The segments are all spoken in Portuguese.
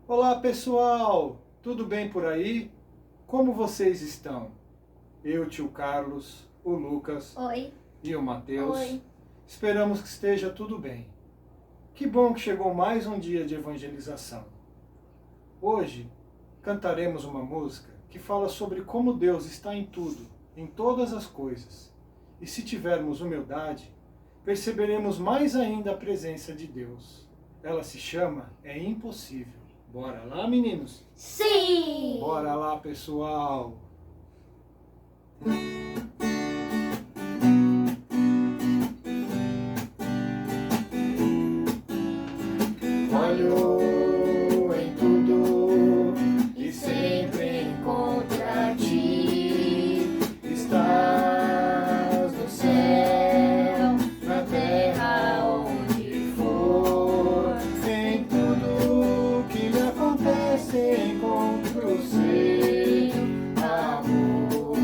Olá pessoal, tudo bem por aí? Como vocês estão? Eu, tio Carlos, o Lucas Oi. e o Mateus. Oi. Esperamos que esteja tudo bem. Que bom que chegou mais um dia de evangelização. Hoje cantaremos uma música que fala sobre como Deus está em tudo, em todas as coisas. E se tivermos humildade, perceberemos mais ainda a presença de Deus. Ela se chama É Impossível. Bora lá, meninos? Sim! Bora lá, pessoal! Olho em tudo e sempre encontra ti. Estás no céu, na terra, onde for. Em tudo que me acontece, encontro o seu amor.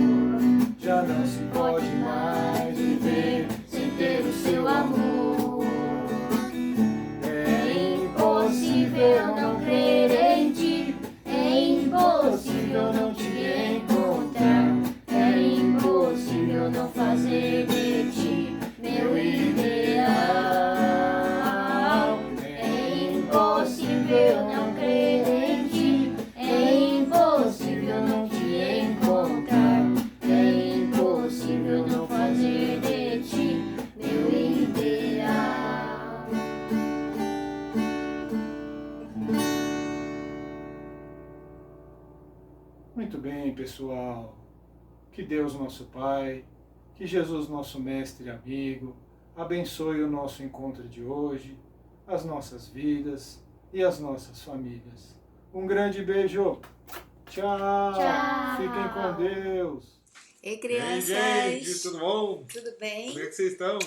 Já não se pode mais viver sem ter o seu amor. É impossível não crer em ti, é impossível não te encontrar, é impossível não fazer de ti meu ideal. É impossível não crer em ti, é impossível não te encontrar, é impossível não fazer de ti meu ideal. Muito bem, pessoal. Que Deus, nosso Pai, que Jesus, nosso Mestre e amigo, abençoe o nosso encontro de hoje, as nossas vidas e as nossas famílias. Um grande beijo. Tchau. Tchau. Fiquem com Deus. Ei, Ei, crianças! gente, tudo bom? Tudo bem? Como é que vocês estão?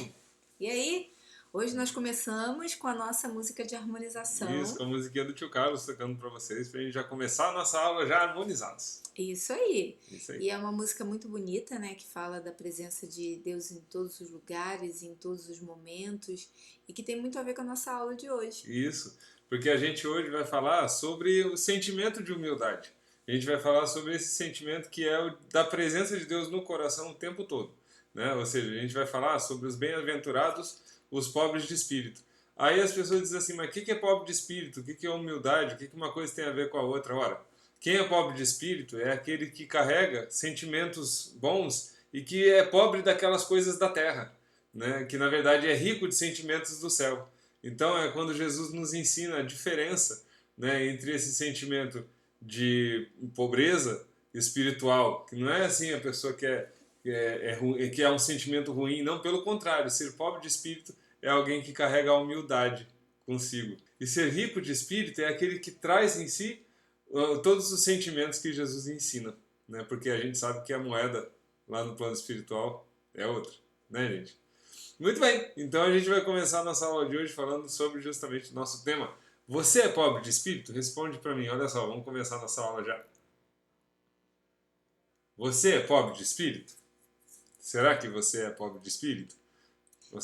E aí? Hoje nós começamos com a nossa música de harmonização. Isso, com a musiquinha do tio Carlos tocando pra vocês, pra gente já começar a nossa aula já harmonizados. Isso aí. Isso aí. E é uma música muito bonita, né? Que fala da presença de Deus em todos os lugares, em todos os momentos. E que tem muito a ver com a nossa aula de hoje. Isso, porque a gente hoje vai falar sobre o sentimento de humildade. A gente vai falar sobre esse sentimento que é o da presença de Deus no coração o tempo todo, né? Ou seja, a gente vai falar sobre os bem-aventurados, os pobres de espírito. Aí as pessoas dizem assim, mas o que é pobre de espírito? O que é humildade? O que uma coisa tem a ver com a outra? Ora, quem é pobre de espírito é aquele que carrega sentimentos bons e que é pobre daquelas coisas da terra, né? Que na verdade é rico de sentimentos do céu. Então é quando Jesus nos ensina a diferença, né, entre esse sentimento de pobreza espiritual, que não é assim a pessoa que é um sentimento ruim, não, pelo contrário, ser pobre de espírito é alguém que carrega a humildade consigo. E ser rico de espírito é aquele que traz em si todos os sentimentos que Jesus ensina, né? Porque a gente sabe que a moeda lá no plano espiritual é outra, né, gente? Muito bem, então a gente vai começar a nossa aula de hoje falando sobre justamente o nosso tema. Você é pobre de espírito? Responde para mim, olha só, vamos começar a nossa aula já. Você é pobre de espírito? Será que você é pobre de espírito?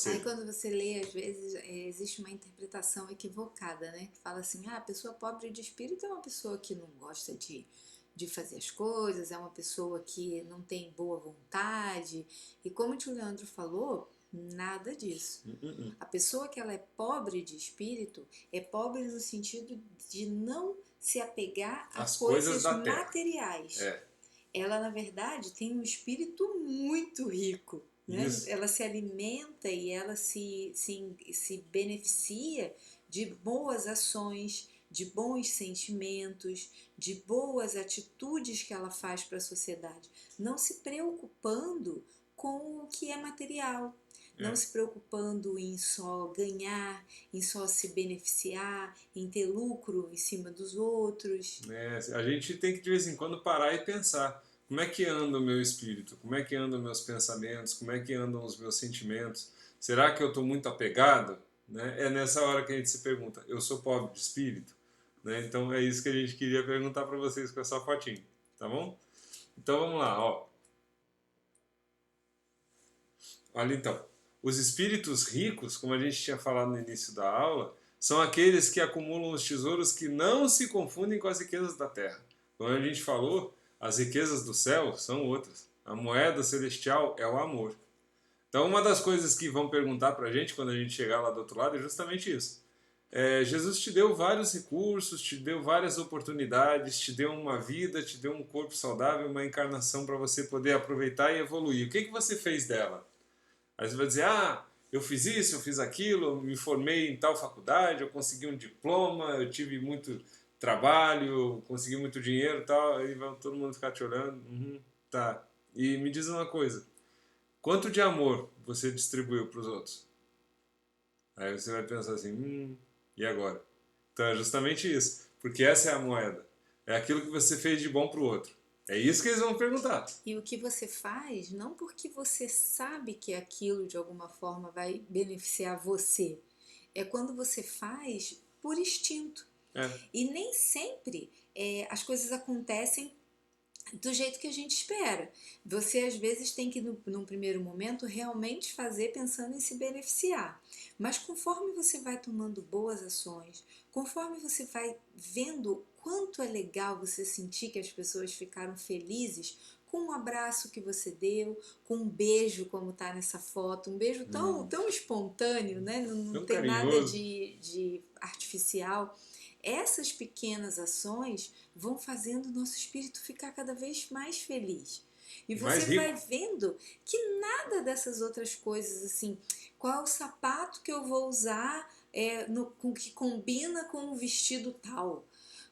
Aí quando você lê, às vezes, existe uma interpretação equivocada, né? Que fala assim, a pessoa pobre de espírito é uma pessoa que não gosta de fazer as coisas, é uma pessoa que não tem boa vontade. E como o tio Leandro falou, nada disso. A pessoa que ela é pobre de espírito é pobre no sentido de não se apegar a As coisas coisas da terra. materiais. É. Ela, na verdade, tem um espírito muito rico. Né? Ela se alimenta e ela se beneficia de boas ações, de bons sentimentos, de boas atitudes que ela faz para a sociedade, não se preocupando com o que é material, não se preocupando em só ganhar, em só se beneficiar, em ter lucro em cima dos outros. A gente tem que de vez em quando parar e pensar. Como é que anda o meu espírito? Como é que andam meus pensamentos? Como é que andam os meus sentimentos? Será que eu estou muito apegado? Né? É nessa hora que a gente se pergunta, eu sou pobre de espírito? Né? Então é isso que a gente queria perguntar para vocês com essa fotinho, tá bom? Então vamos lá, ó. Olha então, os espíritos ricos, como a gente tinha falado no início da aula, são aqueles que acumulam os tesouros que não se confundem com as riquezas da terra. Como a gente falou, as riquezas do céu são outras. A moeda celestial é o amor. Então, uma das coisas que vão perguntar para a gente quando a gente chegar lá do outro lado é justamente isso. Jesus te deu vários recursos, te deu várias oportunidades, te deu uma vida, te deu um corpo saudável, uma encarnação para você poder aproveitar e evoluir. O que você fez dela? Aí você vai dizer, eu fiz isso, eu fiz aquilo, eu me formei em tal faculdade, eu consegui um diploma, eu tive muito trabalho, consegui muito dinheiro e tal. Aí vai todo mundo ficar te olhando. Tá. E me diz uma coisa, quanto de amor você distribuiu para os outros? Aí você vai pensar assim, e agora? Então é justamente isso, porque essa é a moeda. É aquilo que você fez de bom para o outro. É isso que eles vão perguntar. E o que você faz, não porque você sabe que aquilo de alguma forma vai beneficiar você, é quando você faz por instinto. E nem sempre as coisas acontecem do jeito que a gente espera. Você às vezes tem que, num primeiro momento, realmente fazer pensando em se beneficiar. Mas conforme você vai tomando boas ações, conforme você vai vendo quanto é legal você sentir que as pessoas ficaram felizes com um abraço que você deu, com um beijo como está nessa foto, um beijo tão espontâneo, né? Não tem nada de artificial. Essas pequenas ações vão fazendo o nosso espírito ficar cada vez mais feliz. E você vai vendo que nada dessas outras coisas, assim, qual é o sapato que eu vou usar que combina com um vestido tal?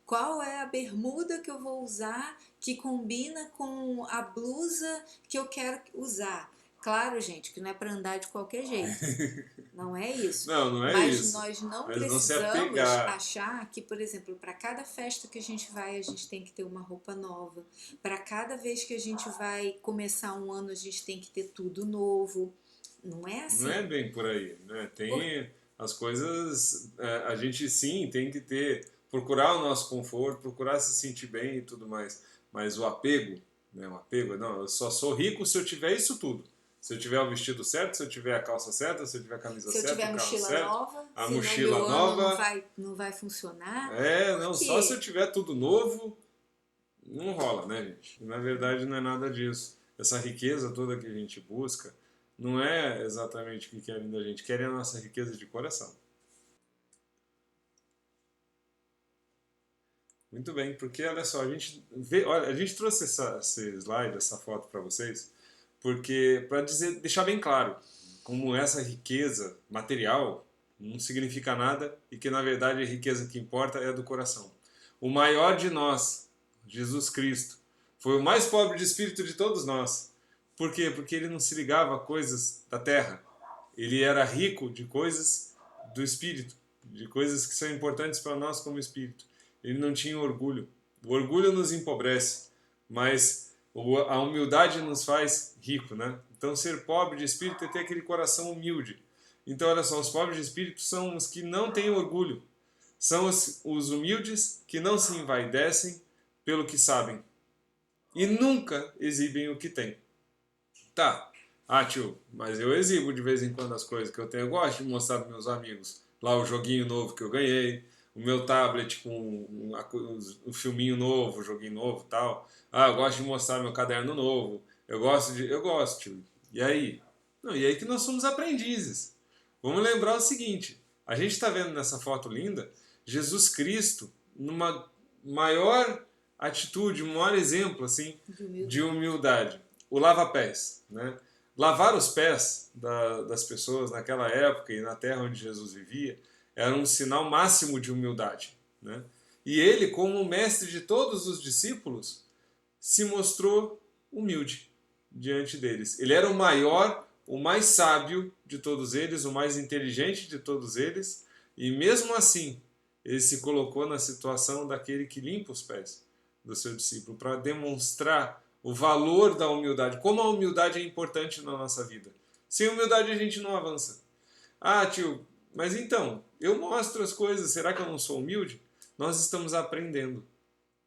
Qual é a bermuda que eu vou usar que combina com a blusa que eu quero usar? Claro, gente, que não é para andar de qualquer jeito. Não é isso. Não é mas isso. Nós não mas precisamos não achar que, por exemplo, para cada festa que a gente tem que ter uma roupa nova. Para cada vez que a gente vai começar um ano, a gente tem que ter tudo novo. Não é assim. Não é bem por aí, né? Tem as coisas, a gente sim tem que procurar o nosso conforto, procurar se sentir bem e tudo mais. Mas o apego, né? Não, eu só sou rico se eu tiver isso tudo. Se eu tiver o vestido certo, se eu tiver a calça certa, se eu tiver a camisa certa, se eu tiver a mochila certo, nova, a senão mochila meu nova, ano não vai funcionar. não, só se eu tiver tudo novo, não rola, né, gente? Na verdade não é nada disso. Essa riqueza toda que a gente busca não é exatamente o que querem da gente, querem a nossa riqueza de coração. Muito bem, porque olha só, a gente trouxe esse slide, essa foto para vocês, porque para deixar bem claro como essa riqueza material não significa nada e que na verdade a riqueza que importa é a do coração. O maior de nós, Jesus Cristo, foi o mais pobre de espírito de todos nós. Por quê? Porque ele não se ligava a coisas da terra. Ele era rico de coisas do espírito, de coisas que são importantes para nós como espírito. Ele não tinha orgulho. O orgulho nos empobrece, mas a humildade nos faz rico, né? Então, ser pobre de espírito é ter aquele coração humilde. Então, olha só, os pobres de espírito são os que não têm orgulho. São os humildes que não se envaidecem pelo que sabem e nunca exibem o que têm. Tá, tio, mas eu exibo de vez em quando as coisas que eu tenho. Eu gosto de mostrar para meus amigos lá o joguinho novo que eu ganhei, o meu tablet com um filminho novo, um joguinho novo e tal. Eu gosto de mostrar meu caderno novo. Eu gosto, tio. E aí? Não, e aí que nós somos aprendizes. Vamos lembrar o seguinte, a gente está vendo nessa foto linda Jesus Cristo numa maior atitude, um maior exemplo assim, de humildade. O lava-pés, né? Lavar os pés das pessoas naquela época e na terra onde Jesus vivia era um sinal máximo de humildade, né? E ele, como mestre de todos os discípulos, se mostrou humilde diante deles. Ele era o maior, o mais sábio de todos eles, o mais inteligente de todos eles, e mesmo assim ele se colocou na situação daquele que limpa os pés do seu discípulo para demonstrar o valor da humildade, como a humildade é importante na nossa vida. Sem humildade a gente não avança. Tio, mas então, eu mostro as coisas, será que eu não sou humilde? Nós estamos aprendendo.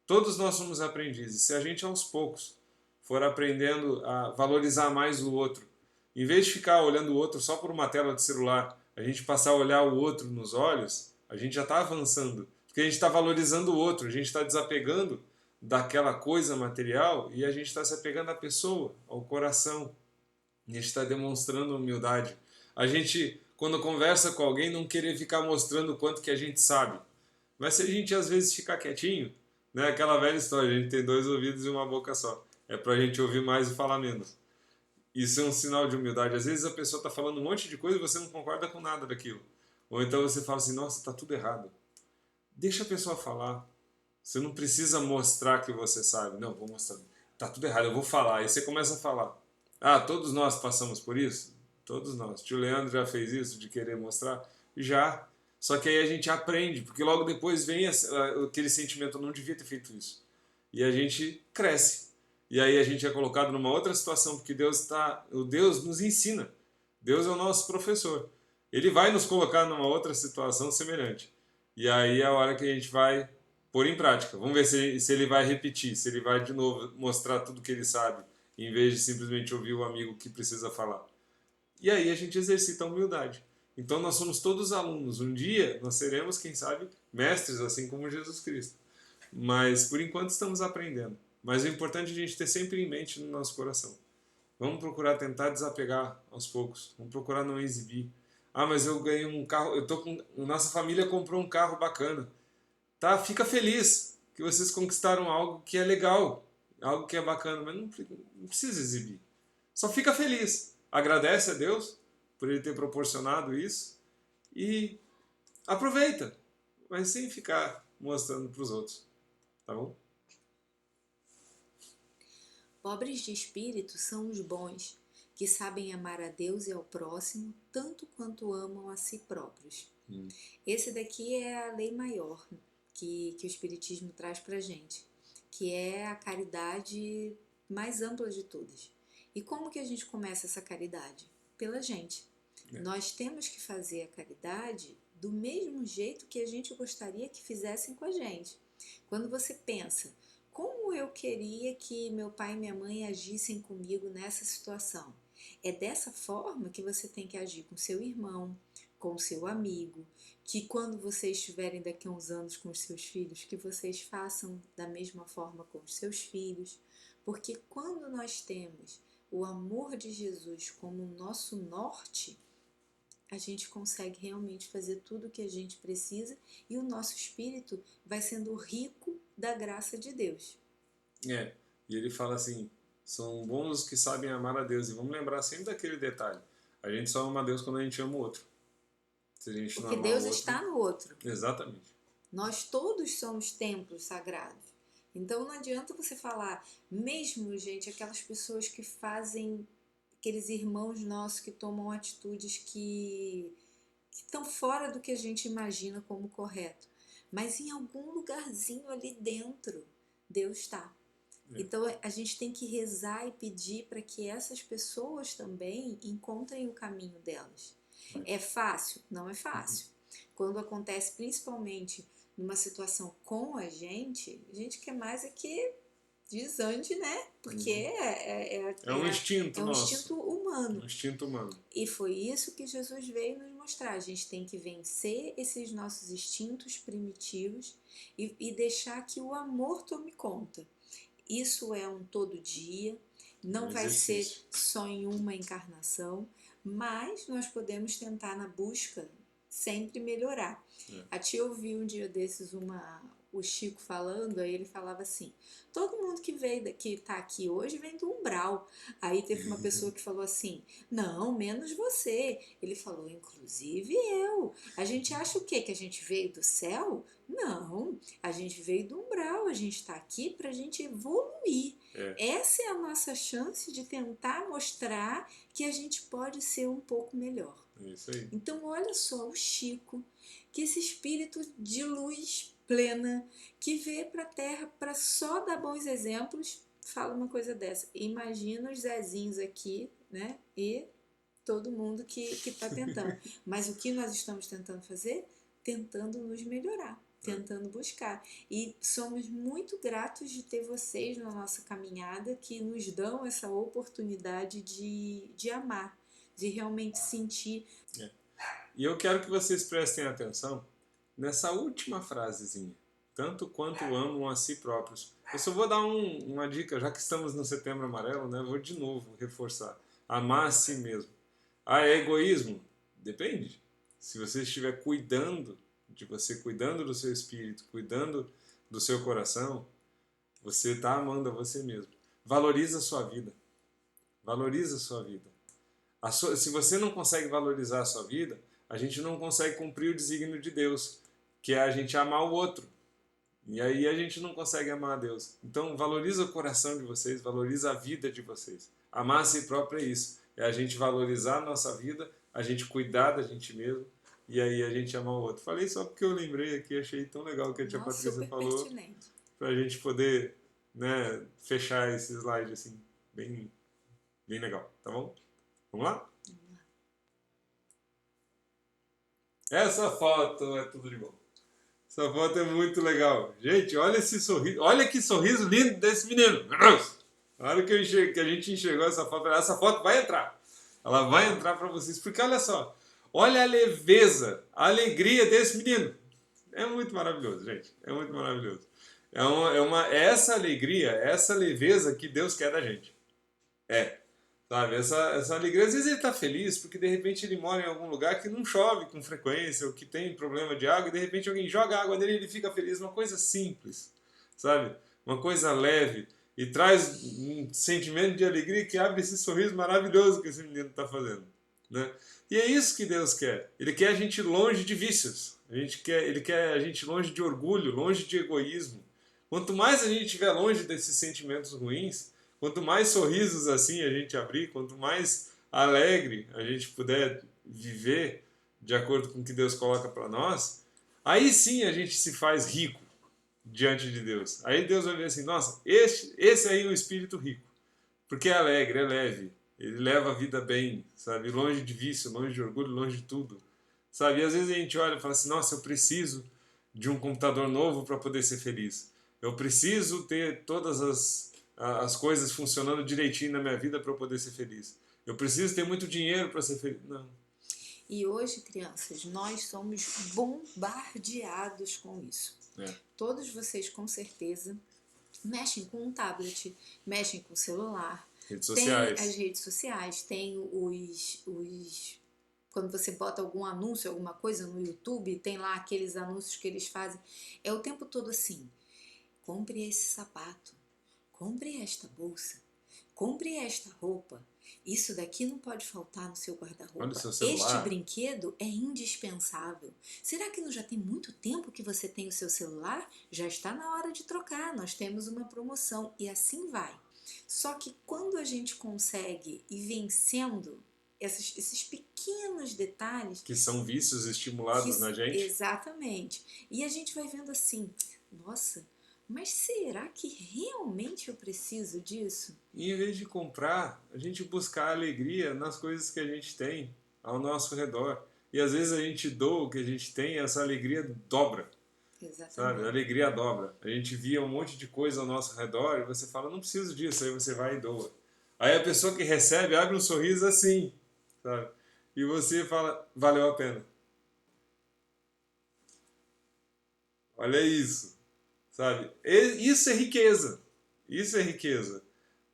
Todos nós somos aprendizes. Se a gente aos poucos for aprendendo a valorizar mais o outro, em vez de ficar olhando o outro só por uma tela de celular, a gente passar a olhar o outro nos olhos, A gente já está avançando, porque a gente está valorizando o outro, a gente está desapegando daquela coisa material e a gente está se apegando à pessoa, ao coração. A gente está demonstrando humildade. A gente, quando conversa com alguém, não querer ficar mostrando o quanto que a gente sabe. Mas se a gente às vezes ficar quietinho, né, aquela velha história, a gente tem 2 ouvidos e uma boca só. É para a gente ouvir mais e falar menos. Isso é um sinal de humildade. Às vezes a pessoa está falando um monte de coisa e você não concorda com nada daquilo. Ou então você fala assim, nossa, está tudo errado. Deixa a pessoa falar. Você não precisa mostrar que você sabe. Não, vou mostrar. Está tudo errado, eu vou falar. Aí você começa a falar. Ah, todos nós passamos por isso? Todos nós. Tio Leandro já fez isso, de querer mostrar? Já. Só que aí a gente aprende, porque logo depois vem aquele sentimento, eu não devia ter feito isso. E a gente cresce. E aí a gente é colocado numa outra situação, porque o Deus nos ensina. Deus é o nosso professor. Ele vai nos colocar numa outra situação semelhante. E aí é a hora que a gente vai pôr em prática. Vamos ver se ele vai repetir, se ele vai de novo mostrar tudo que ele sabe, em vez de simplesmente ouvir o amigo que precisa falar. E aí a gente exercita a humildade. Então nós somos todos alunos. Um dia nós seremos, quem sabe, mestres, assim como Jesus Cristo. Mas por enquanto estamos aprendendo. Mas o importante é a gente ter sempre em mente no nosso coração. Vamos procurar tentar desapegar aos poucos. Vamos procurar não exibir. Ah, mas eu ganhei um carro, nossa família comprou um carro bacana. Tá, fica feliz que vocês conquistaram algo que é legal, algo que é bacana, mas não precisa exibir. Só fica feliz. Agradece a Deus por Ele ter proporcionado isso e aproveita, mas sem ficar mostrando para os outros. Tá bom? Pobres de espírito são os bons, que sabem amar a Deus e ao próximo tanto quanto amam a si próprios. Esse daqui é a lei maior que o Espiritismo traz para a gente, que é a caridade mais ampla de todas. E como que a gente começa essa caridade? Pela gente. Nós temos que fazer a caridade do mesmo jeito que a gente gostaria que fizessem com a gente. Quando você pensa, como eu queria que meu pai e minha mãe agissem comigo nessa situação? É dessa forma que você tem que agir com seu irmão, com seu amigo, que quando vocês estiverem daqui a uns anos com os seus filhos, que vocês façam da mesma forma com os seus filhos. Porque quando nós temos o amor de Jesus como nosso norte, a gente consegue realmente fazer tudo o que a gente precisa e o nosso espírito vai sendo rico da graça de Deus. E ele fala assim, são bons os que sabem amar a Deus. E vamos lembrar sempre daquele detalhe. A gente só ama a Deus quando a gente ama o outro. Se a gente porque não Deus o outro, está no outro. Exatamente. Nós todos somos templos sagrados. Então não adianta você falar, mesmo, gente, aquelas pessoas que fazem, aqueles irmãos nossos que tomam atitudes que estão fora do que a gente imagina como correto. Mas em algum lugarzinho ali dentro, Deus está. Então a gente tem que rezar e pedir para que essas pessoas também encontrem o caminho delas. É fácil? Não é fácil. Quando acontece principalmente numa situação com a gente quer mais é que desande, né? Porque é um instinto é um nosso. instinto humano. Um instinto humano. E foi isso que Jesus veio nos mostrar. A gente tem que vencer esses nossos instintos primitivos e deixar que o amor tome conta. Isso é um todo dia, não vai ser só em uma encarnação, mas nós podemos tentar na busca sempre melhorar. A tia ouviu um dia desses o Chico falando, aí ele falava assim, todo mundo que está aqui hoje vem do umbral. Aí teve uma pessoa que falou assim, não, menos você. Ele falou, inclusive eu. A gente acha o quê? Que a gente veio do céu? Não, a gente veio do umbral, a gente está aqui para a gente evoluir. Essa é a nossa chance de tentar mostrar que a gente pode ser um pouco melhor. Isso aí. Então olha só o Chico, que esse espírito de luz plena, que veio para a Terra para só dar bons exemplos, fala uma coisa dessa. Imagina os Zezinhos aqui, né? E todo mundo que está tentando. Mas o que nós estamos tentando fazer? Tentando nos melhorar, tentando buscar. E somos muito gratos de ter vocês na nossa caminhada que nos dão essa oportunidade de amar, de realmente sentir. E eu quero que vocês prestem atenção nessa última frasezinha. Tanto quanto amam a si próprios. Eu só vou dar uma dica, já que estamos no Setembro Amarelo, né? Vou de novo reforçar. Amar a si mesmo. Ah, é egoísmo? Depende. Se você estiver cuidando de você, cuidando do seu espírito, cuidando do seu coração, você está amando a você mesmo. Valoriza a sua vida. Valoriza a sua vida. Se você não consegue valorizar a sua vida, a gente não consegue cumprir o desígnio de Deus, que é a gente amar o outro. E aí a gente não consegue amar a Deus. Então valoriza o coração de vocês, valoriza a vida de vocês. Amar a si próprio é isso. É a gente valorizar a nossa vida, a gente cuidar da gente mesmo, e aí a gente amar o outro. Falei só porque eu lembrei aqui, achei tão legal o que a tia Patrícia falou, para a gente poder, né, fechar esse slide assim, bem, bem legal, tá bom? Vamos lá? Essa foto é tudo de bom. Essa foto é muito legal. Gente, olha esse sorriso. Olha que sorriso lindo desse menino. Na hora que a gente enxergou essa foto vai entrar. Ela vai entrar para vocês. Porque olha só. Olha a leveza, a alegria desse menino. É muito maravilhoso, gente. É muito maravilhoso. É essa alegria, essa leveza que Deus quer da gente. Sabe, essa alegria, às vezes ele está feliz porque de repente ele mora em algum lugar que não chove com frequência ou que tem problema de água e de repente alguém joga água nele e ele fica feliz. Uma coisa simples, sabe? Uma coisa leve e traz um sentimento de alegria que abre esse sorriso maravilhoso que esse menino está fazendo, né? E é isso que Deus quer. Ele quer a gente longe de vícios. Ele quer a gente longe de orgulho, longe de egoísmo. Quanto mais a gente estiver longe desses sentimentos ruins, quanto mais sorrisos assim a gente abrir, quanto mais alegre a gente puder viver de acordo com o que Deus coloca para nós, aí sim a gente se faz rico diante de Deus. Aí Deus vai ver assim, nossa, esse aí é um espírito rico, porque é alegre, é leve, ele leva a vida bem, sabe, longe de vício, longe de orgulho, longe de tudo, sabe, e às vezes a gente olha e fala assim, nossa, eu preciso de um computador novo para poder ser feliz, eu preciso ter todas as coisas funcionando direitinho na minha vida para eu poder ser feliz. Eu preciso ter muito dinheiro para ser feliz. Não. E hoje, crianças, nós somos bombardeados com isso. Todos vocês, com certeza, mexem com um tablet, mexem com o celular. Redes sociais. Tem as redes sociais, tem quando você bota algum anúncio, alguma coisa no YouTube, tem lá aqueles anúncios que eles fazem. É o tempo todo assim, compre esse sapato, compre esta bolsa, compre esta roupa. Isso daqui não pode faltar no seu guarda-roupa. Este brinquedo é indispensável. Será que não já tem muito tempo que você tem o seu celular? Já está na hora de trocar, nós temos uma promoção e assim vai. Só que quando a gente consegue ir vencendo esses pequenos detalhes... Que são vícios estimulados na gente. Exatamente. E a gente vai vendo assim, nossa... Mas será que realmente eu preciso disso? E em vez de comprar, a gente buscar alegria nas coisas que a gente tem ao nosso redor. E às vezes a gente doa o que a gente tem e essa alegria dobra. Exatamente. Sabe? A alegria dobra. A gente via um monte de coisa ao nosso redor e você fala, não preciso disso. Aí você vai e doa. Aí a pessoa que recebe abre um sorriso assim, sabe? E você fala, valeu a pena. Olha isso. Sabe? Isso é riqueza. Isso é riqueza.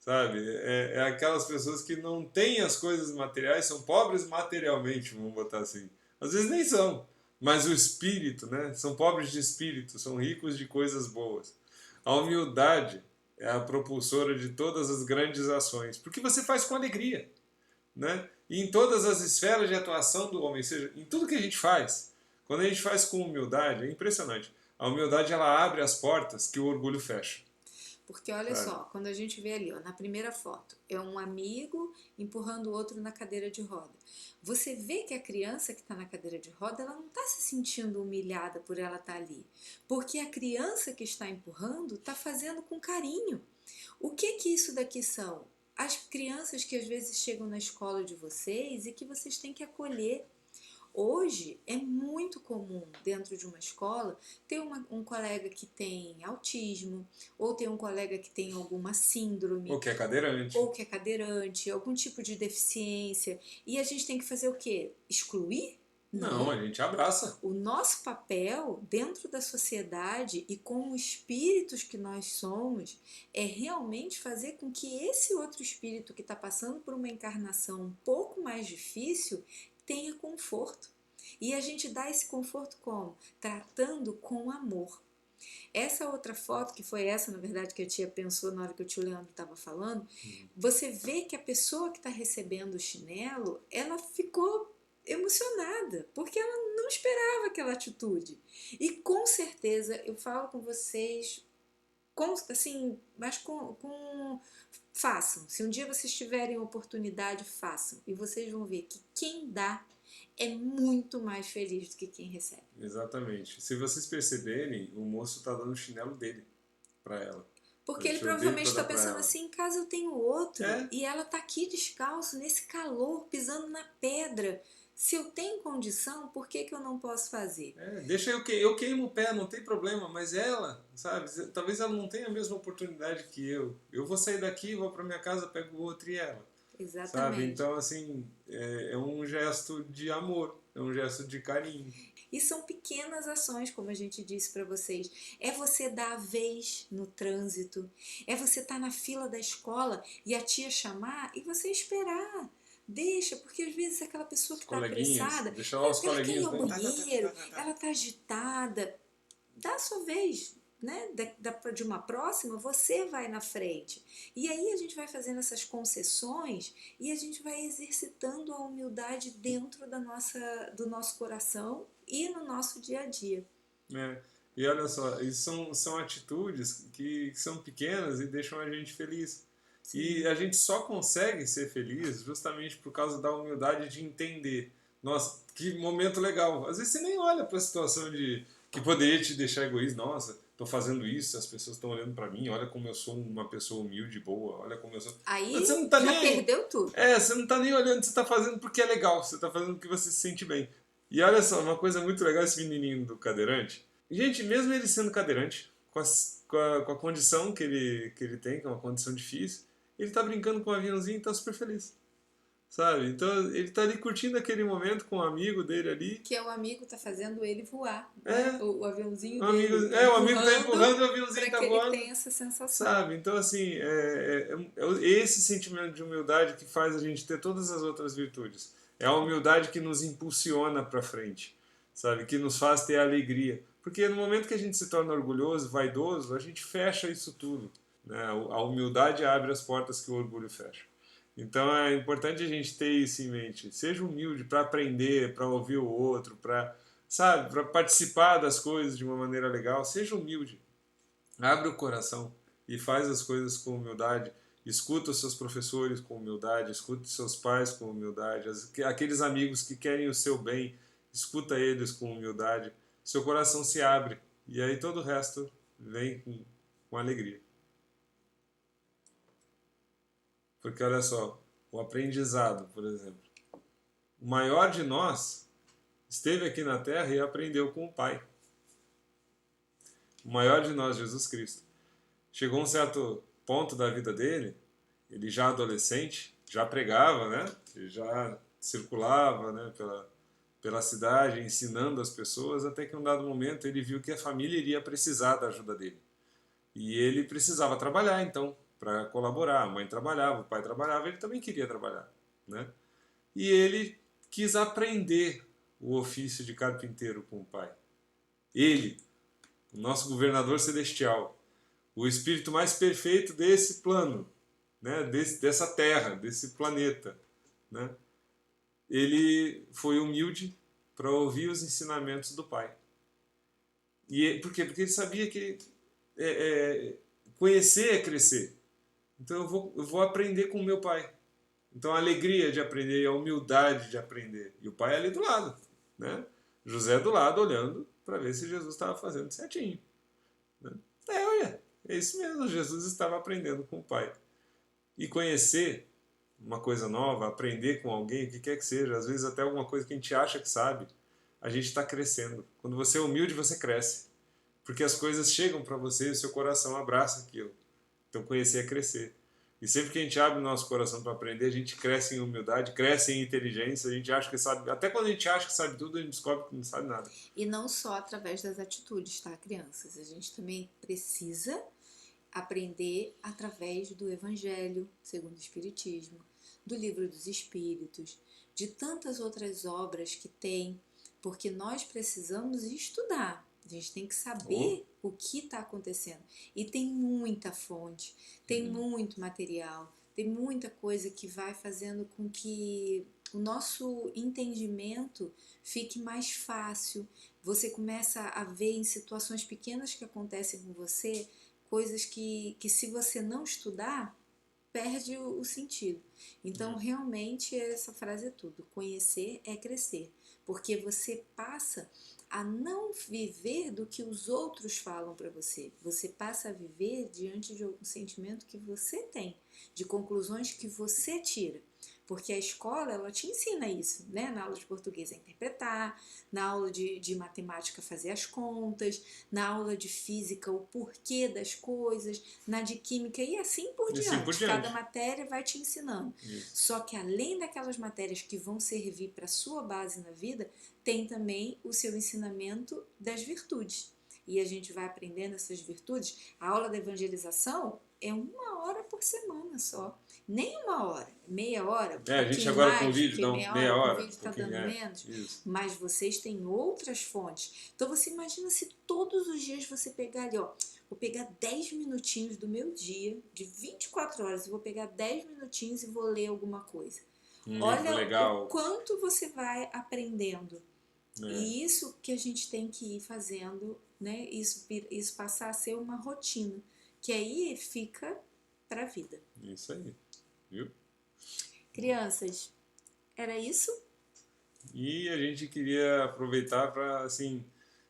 Sabe? É aquelas pessoas que não têm as coisas materiais, são pobres materialmente, vamos botar assim. Às vezes nem são, mas o espírito, né? São pobres de espírito, são ricos de coisas boas. A humildade é a propulsora de todas as grandes ações, porque você faz com alegria, né? E em todas as esferas de atuação do homem, seja, em tudo que a gente faz, quando a gente faz com humildade, é impressionante. A humildade, ela abre as portas que o orgulho fecha. Porque olha só, quando a gente vê ali, ó, na primeira foto, é um amigo empurrando o outro na cadeira de roda. Você vê que a criança que está na cadeira de roda, ela não está se sentindo humilhada por ela estar ali. Porque a criança que está empurrando está fazendo com carinho. O que isso daqui são? As crianças que às vezes chegam na escola de vocês e que vocês têm que acolher. Hoje é muito comum dentro de uma escola ter um colega que tem autismo, ou ter um colega que tem alguma síndrome. Ou que é cadeirante. Ou que é cadeirante, algum tipo de deficiência. E a gente tem que fazer o quê? Excluir? Não, a gente abraça. O nosso papel dentro da sociedade e como espíritos que nós somos é realmente fazer com que esse outro espírito que está passando por uma encarnação um pouco mais difícil tenha conforto. E a gente dá esse conforto como? Tratando com amor. Essa outra foto, que foi essa, na verdade, que a tia pensou na hora que o tio Leandro estava falando, você vê que a pessoa que está recebendo o chinelo, ela ficou emocionada, porque ela não esperava aquela atitude. E com certeza, eu falo com vocês, assim, mas façam. Se um dia vocês tiverem oportunidade, façam. E vocês vão ver que quem dá é muito mais feliz do que quem recebe. Exatamente. Se vocês perceberem, o moço está dando o chinelo dele para ela. Porque ele provavelmente está pensando assim, em casa eu tenho outro, e ela está aqui descalço, nesse calor, pisando na pedra. Se eu tenho condição, por que eu não posso fazer? Deixa eu queimo o pé, não tem problema, mas ela, sabe, talvez ela não tenha a mesma oportunidade que eu. Eu vou sair daqui, vou para minha casa, pego o outro e ela. Exatamente. Sabe? Então, assim, é um gesto de amor, é um gesto de carinho. E são pequenas ações, como a gente disse para vocês. É você dar a vez no trânsito, é você estar na fila da escola e a tia chamar e você esperar. Deixa, porque às vezes aquela pessoa que está apressada, ela quer ir ao banheiro, ela está agitada. Dá a sua vez, né? De uma próxima, você vai na frente. E aí a gente vai fazendo essas concessões e a gente vai exercitando a humildade dentro do nosso coração e no nosso dia a dia. E olha só, isso são atitudes que são pequenas e deixam a gente feliz. Sim. E a gente só consegue ser feliz justamente por causa da humildade de entender. Nossa, que momento legal. Às vezes você nem olha para a situação que poderia te deixar egoísta. Nossa, estou fazendo isso, as pessoas estão olhando para mim, olha como eu sou uma pessoa humilde e boa, olha como eu sou... Aí você não tá já perdeu tudo. Você não está nem olhando, você está fazendo porque é legal, você está fazendo porque você se sente bem. E olha só, uma coisa muito legal, esse menininho do cadeirante. Gente, mesmo ele sendo cadeirante, com a condição que ele tem, que é uma condição difícil, ele tá brincando com o aviãozinho e tá super feliz. Sabe? Então ele tá ali curtindo aquele momento com o amigo dele ali. Que é o amigo tá fazendo ele voar. Né? O aviãozinho o dele. O amigo tá empurrando, o aviãozinho tá voando. Ele tem essa sensação. Sabe? Então, assim, é esse sentimento de humildade que faz a gente ter todas as outras virtudes. É a humildade que nos impulsiona para frente, sabe? Que nos faz ter alegria. Porque no momento que a gente se torna orgulhoso, vaidoso, a gente fecha isso tudo. Né? A humildade abre as portas que o orgulho fecha. Então é importante a gente ter isso em mente. Seja humilde para aprender, para ouvir o outro, para participar das coisas de uma maneira legal. Seja humilde. Abre o coração e faz as coisas com humildade. Escuta os seus professores com humildade, escuta os seus pais com humildade, aqueles amigos que querem o seu bem, escuta eles com humildade. Seu coração se abre e aí todo o resto vem com alegria. Porque olha só, o aprendizado, por exemplo. O maior de nós esteve aqui na Terra e aprendeu com o Pai. O maior de nós, Jesus Cristo. Chegou um certo ponto da vida dele, ele já adolescente, já pregava, né? Ele já circulava, né, pela cidade, ensinando as pessoas, até que em um dado momento ele viu que a família iria precisar da ajuda dele. E ele precisava trabalhar, então, para colaborar. A mãe trabalhava, o pai trabalhava, ele também queria trabalhar, né? E ele quis aprender o ofício de carpinteiro com o pai. Ele, o nosso governador celestial, o espírito mais perfeito desse plano, né? Dessa terra, desse planeta, né? Ele foi humilde para ouvir os ensinamentos do pai. Por quê? Porque ele sabia que conhecer é crescer. Então eu vou aprender com o meu pai. Então a alegria de aprender e a humildade de aprender. E o pai ali do lado, né? José do lado olhando para ver se Jesus estava fazendo certinho. Né? Olha, é isso mesmo, Jesus estava aprendendo com o pai. E conhecer uma coisa nova, aprender com alguém, o que quer que seja, às vezes até alguma coisa que a gente acha que sabe, a gente está crescendo. Quando você é humilde, você cresce. Porque as coisas chegam para você e o seu coração abraça aquilo. Então conhecer é crescer. E sempre que a gente abre o nosso coração para aprender, a gente cresce em humildade, cresce em inteligência, a gente acha que sabe, até quando a gente acha que sabe tudo, a gente descobre que não sabe nada. E não só através das atitudes, tá, crianças? A gente também precisa aprender através do Evangelho, segundo o Espiritismo, do Livro dos Espíritos, de tantas outras obras que tem, porque nós precisamos estudar. A gente tem que saber o que está acontecendo. E tem muita fonte, tem muito material, tem muita coisa que vai fazendo com que o nosso entendimento fique mais fácil. Você começa a ver em situações pequenas que acontecem com você, coisas que se você não estudar, perde o sentido. Então, realmente, essa frase é tudo. Conhecer é crescer. Porque você passa a não viver do que os outros falam para você. Você passa a viver diante de um sentimento que você tem, de conclusões que você tira. Porque a escola, ela te ensina isso, né? Na aula de português a interpretar, na aula de matemática fazer as contas, na aula de física o porquê das coisas, na de química e assim por diante. Cada matéria vai te ensinando. Isso. Só que além daquelas matérias que vão servir para a sua base na vida, tem também o seu ensinamento das virtudes. E a gente vai aprendendo essas virtudes. A aula da evangelização é 1 hora por semana só. Nem 1 hora, meia hora. A gente agora mais, com o vídeo dá meia hora. Com o vídeo está dando menos. Isso. Mas vocês têm outras fontes. Então você imagina se todos os dias você pegar ali, ó. Vou pegar 10 minutinhos do meu dia, de 24 horas, eu vou pegar 10 minutinhos e vou ler alguma coisa. Olha legal. O quanto você vai aprendendo. E isso que a gente tem que ir fazendo, né? Isso passar a ser uma rotina, que aí fica para a vida. Isso aí, viu? Crianças, era isso? E a gente queria aproveitar para assim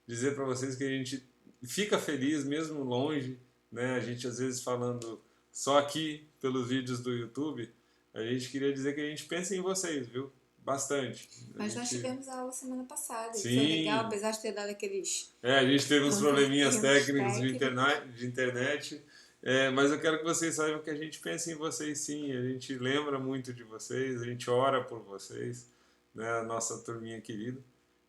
dizer para vocês que a gente fica feliz mesmo longe, né? A gente às vezes falando só aqui pelos vídeos do YouTube, a gente queria dizer que a gente pensa em vocês, viu? Bastante. Mas nós tivemos a aula semana passada. Sim. Foi legal, apesar de ter dado aqueles... a gente teve uns probleminhas técnicos de internet. Mas eu quero que vocês saibam que a gente pensa em vocês sim. A gente lembra muito de vocês, a gente ora por vocês, né? A nossa turminha querida.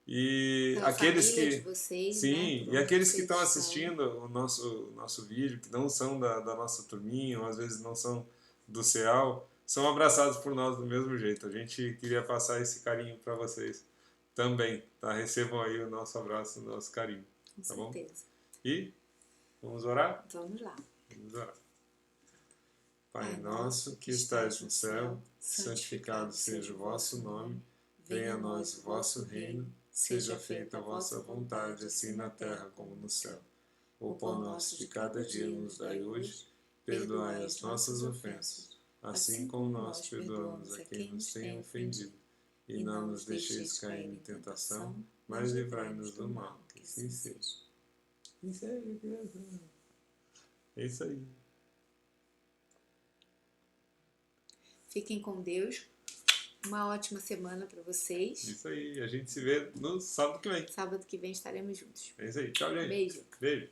E pela aqueles que... de vocês, sim, né? e aqueles que estão assistindo o nosso vídeo, que não são da nossa turminha, ou às vezes não são do CEAL, são abraçados por nós do mesmo jeito. A gente queria passar esse carinho para vocês também, tá? Recebam aí o nosso abraço, o nosso carinho. Com tá certeza. Bom? E vamos orar? Vamos lá. Vamos orar. Pai nosso que estais no céu, santificado seja o vosso nome, venha a nós o vosso reino, seja feita a vossa vontade, assim na terra como no céu. O pão nosso de cada dia nos dai hoje, perdoai as nossas ofensas, assim como nós perdoamos a quem nos tem ofendido. E não nos deixeis cair em tentação, mas livrai-nos do mal, que assim seja. Isso aí, criança. É isso aí. Fiquem com Deus. Uma ótima semana para vocês. Isso aí. A gente se vê no sábado que vem. Sábado que vem estaremos juntos. É isso aí. Tchau, gente. Beijo. Beijo.